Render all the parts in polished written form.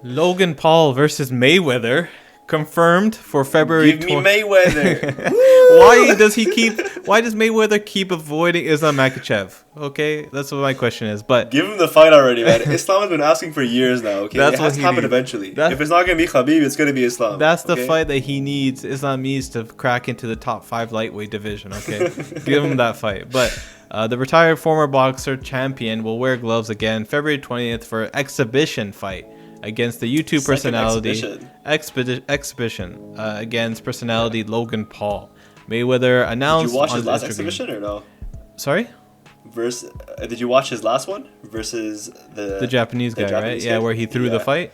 Logan Paul versus Mayweather confirmed for February. Give me Mayweather. Why does Mayweather keep avoiding Islam Makhachev? Okay, that's what my question is. But give him the fight already, man. Islam has been asking for years now. Okay, That's it what has he to happen needs. eventually. That's- If it's not gonna be Khabib, it's gonna be Islam. that's the okay? fight that he needs. Islam needs to crack into the top 5 lightweight division. Okay, give him that fight. But the retired former boxer champion will wear gloves again February 20th for an exhibition fight against the YouTube personality exhibition against personality Logan Paul. Mayweather announced. Did you watch on his last Instagram. exhibition or no? Sorry, Did you watch his last one versus the Japanese guy, right? Yeah, where he threw the fight.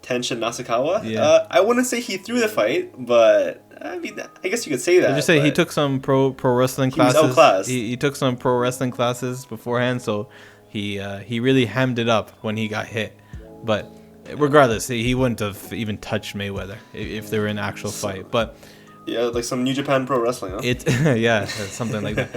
Tenshin Nasukawa. Yeah. I wouldn't say he threw the fight, but I mean, I guess you could say that. I just say he but took some pro wrestling he was classes. outclassed. He took some pro wrestling classes beforehand, so he really hemmed it up when he got hit. But regardless, he wouldn't have even touched Mayweather if they were in an actual fight. But Yeah, like some New Japan Pro Wrestling, huh? yeah, something like that.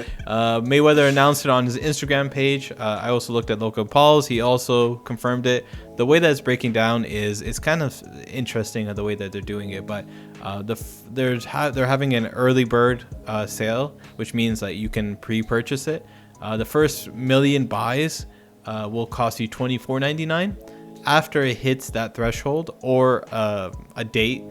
Mayweather announced it on his Instagram page. I also looked at Logan Paul's. He also confirmed it. The way that it's breaking down is it's kind of interesting the way that they're doing it. But they're having an early bird sale, which means that you can pre-purchase it. The first million buys will cost you $24.99. After it hits that threshold or a date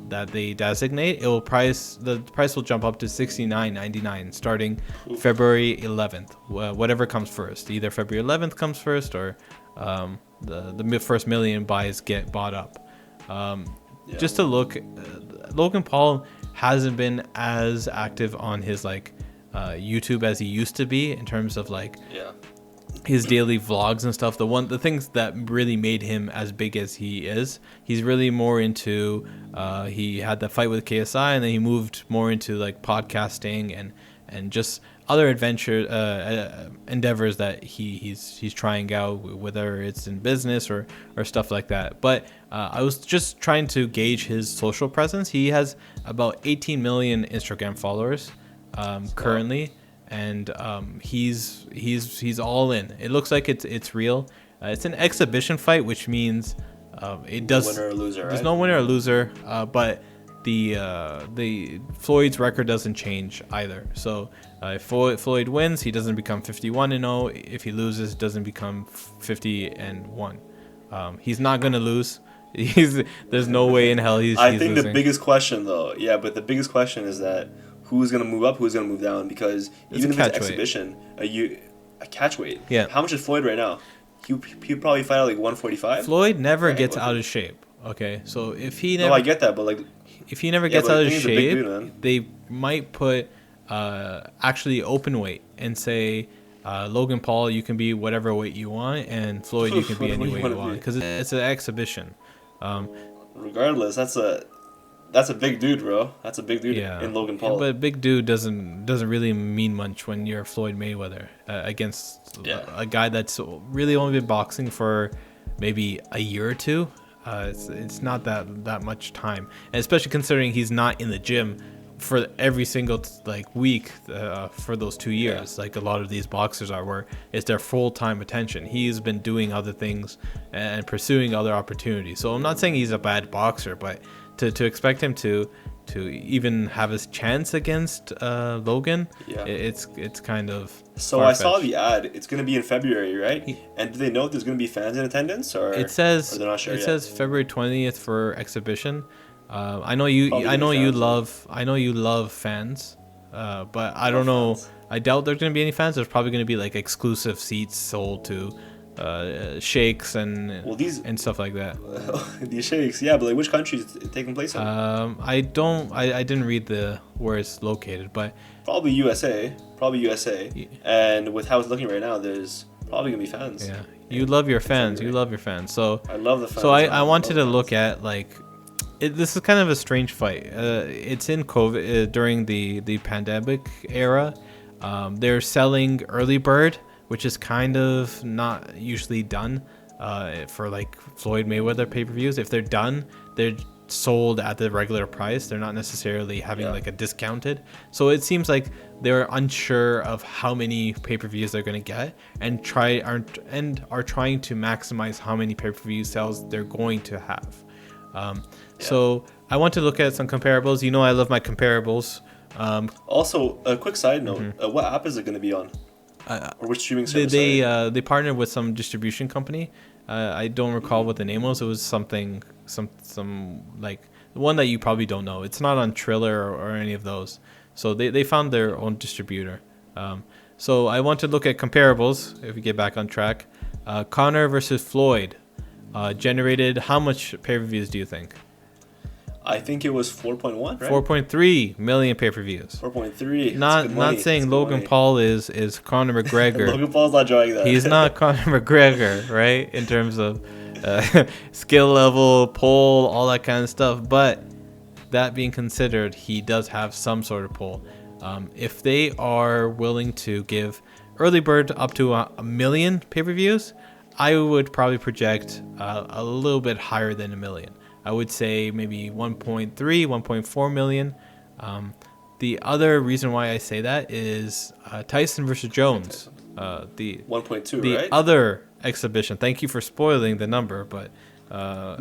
that they designate, the price will jump up to $69.99 starting February 11th. Whatever comes first, either February 11th comes first or the first million buys get bought up. Just to look, Logan Paul hasn't been as active on his YouTube as he used to be in terms of his daily vlogs and stuff. The things that really made him as big as he is, he's really more into he had that fight with KSI, and then he moved more into podcasting and just other endeavors that he's trying out, whether it's in business or stuff like that. But I was just trying to gauge his social presence. He has about 18 million Instagram followers currently. And he's all in. It looks like it's real. It's an exhibition fight, which means it does. Winner or loser, There's right? no winner or loser, but the Floyd's record doesn't change either. So if Floyd wins, he doesn't become 51-0. If he loses, it doesn't become 50-1. He's not gonna lose. There's no way in hell he's I think losing. the biggest question, though, but the biggest question is that who's going to move up, who's going to move down, because even if it's exhibition, a catch weight. Yeah. How much is Floyd right now? He'd probably fight at 145. Floyd never gets out of shape. Okay, so if he never, No, I get that, but if he never gets out of he's a big shape, dude, they might put actually open weight and say Logan Paul, you can be whatever weight you want, and Floyd, you can be any weight you want, because it's an exhibition. Regardless, that's a big dude, bro. That's a big dude in Logan Paul. But big dude doesn't really mean much when you're Floyd Mayweather against a guy that's really only been boxing for maybe a year or two. It's not that much time, and especially considering he's not in the gym for every single week for those 2 years, like a lot of these boxers are, where it's their full-time attention. He's been doing other things and pursuing other opportunities. So I'm not saying he's a bad boxer, but to expect him to even have his chance against Logan, it's kind of so far-fetched. I saw the ad. It's going to be in February, right? And do they know if there's going to be fans in attendance, or it says or they're not sure it yet? says February 20th for exhibition. I know you love fans, but I don't know. Fans. I doubt there's going to be any fans. There's probably going to be exclusive seats sold to sheikhs and stuff like that. These sheikhs, but which country is it taking place in? I didn't read where it's located, but Probably USA. And with how it's looking right now, there's probably gonna be fans. yeah, you love your fans. You love your fans. So I love the fans. So I wanted to look at this is kind of a strange fight. It's in COVID during the pandemic era. They're selling early bird, which is kind of not usually done for Floyd Mayweather pay-per-views. If they're done, they're sold at the regular price. They're not necessarily having like a discounted. So it seems like they're unsure of how many pay-per-views they're going to get, and are trying to maximize how many pay-per-view sales they're going to have. So I want to look at some comparables. You know, I love my comparables. Also, a quick side note: what app is it going to be on? Or which streaming service? They partnered with some distribution company. I don't recall what the name was. It was something, some like one that you probably don't know. It's not on Triller or any of those. So they found their own distributor. So I want to look at comparables. If we get back on track, Conor versus Floyd generated how much pay-per-views do you think? I think it was 4.1, right? 4.3 million pay-per-views. 4.3. Not saying Logan Paul is Conor McGregor. Logan Paul's not drawing that. He's not Conor McGregor, right? In terms of skill level, pull, all that kind of stuff. But that being considered, he does have some sort of pull. If they are willing to give early bird up to a million pay-per-views, I would probably project a little bit higher than a million. I would say maybe 1.3, 1.4 million. The other reason why I say that is Tyson versus Jones. The 1.2, the right? other exhibition. Thank you for spoiling the number, but that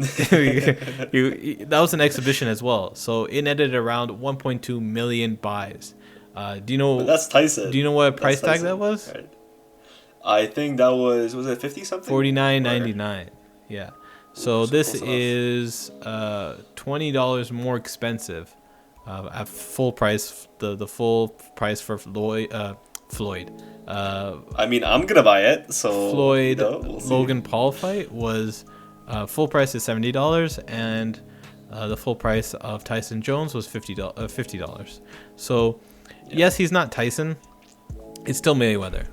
was an exhibition as well. So it netted around 1.2 million buys. Do you know? But that's Tyson. Do you know what price tag that was? Right. I think that was it 50 something? $49.99. Yeah. So this is $20 more expensive at full price. The full price for Floyd. I mean, I'm gonna buy it. So Floyd we'll Logan Paul fight was full price is $70, and the full price of Tyson Jones was $50. So yes, he's not Tyson. It's still Mayweather.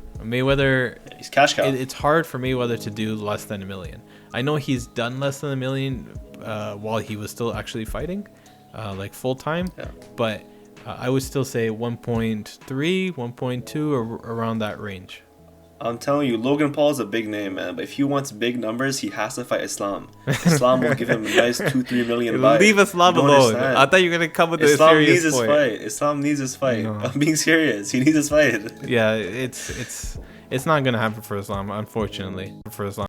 He's cash cow. It's hard for Mayweather to do less than a million. I know he's done less than a million while he was still actually fighting, like full time. Yeah. But I would still say 1.3, 1.2, or around that range. I'm telling you, Logan Paul is a big name, man. But if he wants big numbers, he has to fight Islam. Islam will give him a nice 2-3 million buys. Leave Islam alone. I thought you were gonna come with a serious point. Islam needs his fight. No. I'm being serious. He needs his fight. Yeah, it's not gonna happen for Islam, unfortunately. For Islam.